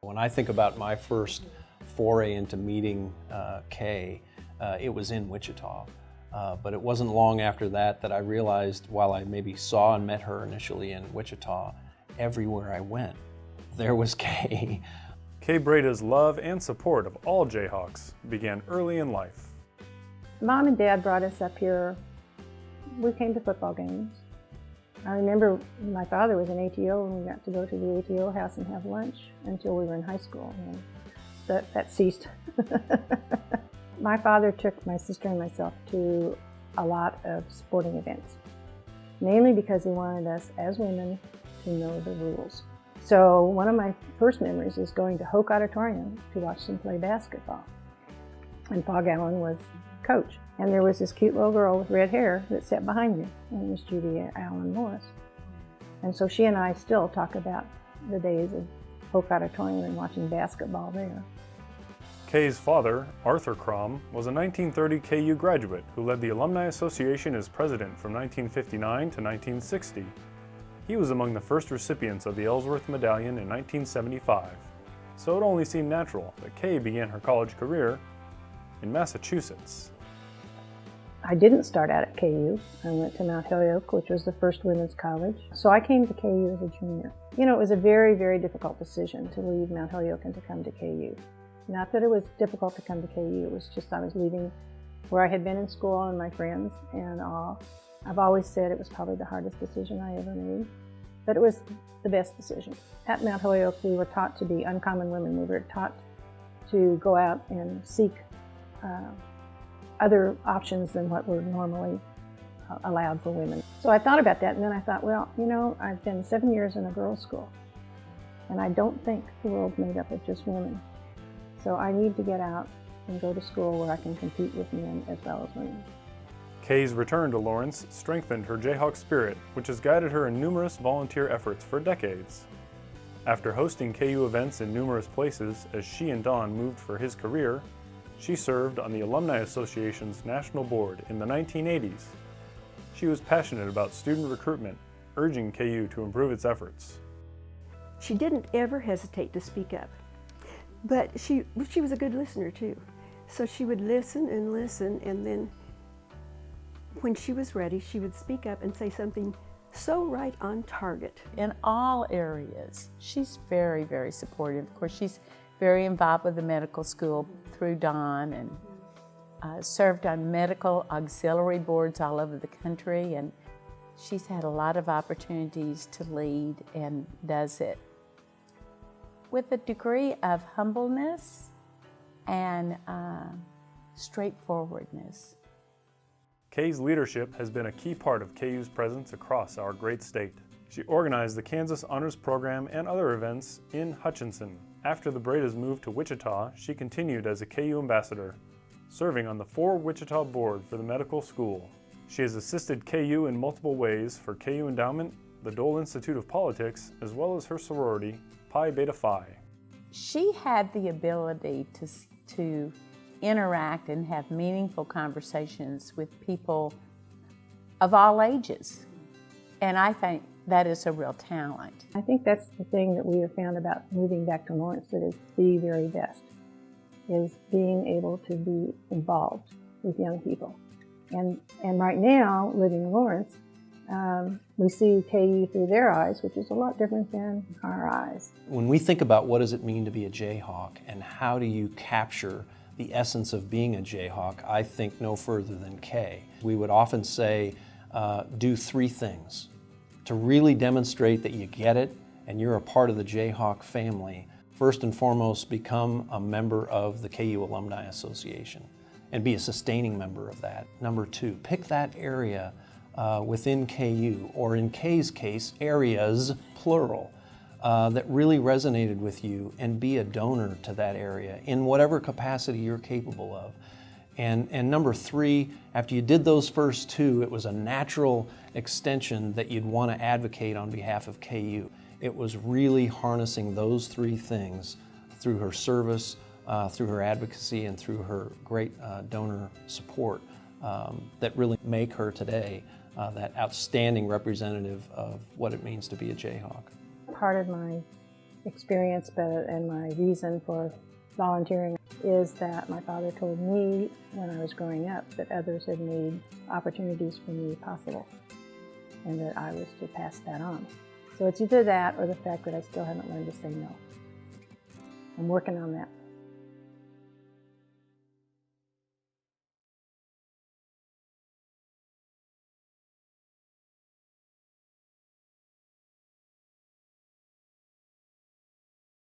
When I think about my first foray into meeting Kay, it was in Wichita. But it wasn't long after that that I realized, while I maybe saw and met her initially in Wichita, everywhere I went, there was Kay. Kay Brada's love and support of all Jayhawks began early in life. Mom and Dad brought us up here. We came to football games. I remember my father was an ATO, and we got to go to the ATO house and have lunch until we were in high school. And that ceased. My father took my sister and myself to a lot of sporting events, mainly because he wanted us as women to know the rules. So one of my first memories is going to Hoke Auditorium to watch them play basketball. And Paul Gallen was coach. And there was this cute little girl with red hair that sat behind me, and it was Judy Allen Morris. And so she and I still talk about the days of Hoke Auditorium and watching basketball there. Kay's father, Arthur Crom, was a 1930 KU graduate who led the Alumni Association as president from 1959 to 1960. He was among the first recipients of the Ellsworth Medallion in 1975, so it only seemed natural that Kay began her college career in Massachusetts. I didn't start out at KU. I went to Mount Holyoke, which was the first women's college. So I came to KU as a junior. You know, it was a very, very difficult decision to leave Mount Holyoke and to come to KU. Not that it was difficult to come to KU, it was just I was leaving where I had been in school and my friends and all. I've always said it was probably the hardest decision I ever made, but it was the best decision. At Mount Holyoke, we were taught to be uncommon women. We were taught to go out and seek other options than what were normally allowed for women. So I thought about that, and then I thought, well, you know, I've been 7 years in a girls' school, and I don't think the world's made up of just women. So I need to get out and go to school where I can compete with men as well as women. Kay's return to Lawrence strengthened her Jayhawk spirit, which has guided her in numerous volunteer efforts for decades. After hosting KU events in numerous places as she and Don moved for his career, she served on the Alumni Association's national board in the 1980s. She was passionate about student recruitment, urging KU to improve its efforts. She didn't ever hesitate to speak up, but she was a good listener too. So she would listen, and then when she was ready, she would speak up and say something so right on target. In all areas, she's very, very supportive. Of course, she's very involved with the medical school through Don, and served on medical auxiliary boards all over the country, and she's had a lot of opportunities to lead and does it with a degree of humbleness and straightforwardness. Kay's leadership has been a key part of KU's presence across our great state. She organized the Kansas Honors Program and other events in Hutchinson. After the Bradas moved to Wichita, she continued as a KU ambassador, serving on the 4 Wichita board for the medical school. She has assisted KU in multiple ways for KU Endowment, the Dole Institute of Politics, as well as her sorority, Pi Beta Phi. She had the ability to interact and have meaningful conversations with people of all ages, and I think that is a real talent. I think that's the thing that we have found about moving back to Lawrence that is the very best, is being able to be involved with young people. And right now, living in Lawrence, we see KU through their eyes, which is a lot different than our eyes. When we think about what does it mean to be a Jayhawk and how do you capture the essence of being a Jayhawk, I think no further than Kay. We would often say, do 3 things. To really demonstrate that you get it and you're a part of the Jayhawk family, first and foremost, become a member of the KU Alumni Association and be a sustaining member of that. Number 2, pick that area within KU, or in Kay's case, areas, plural, that really resonated with you, and be a donor to that area in whatever capacity you're capable of. And number 3, after you did those first 2, it was a natural extension that you'd want to advocate on behalf of KU. It was really harnessing those 3 things through her service, through her advocacy, and through her great donor support that really make her today that outstanding representative of what it means to be a Jayhawk. Part of my experience and my reason for volunteering is that my father told me when I was growing up that others had made opportunities for me possible and that I was to pass that on. So it's either that or the fact that I still haven't learned to say no. I'm working on that.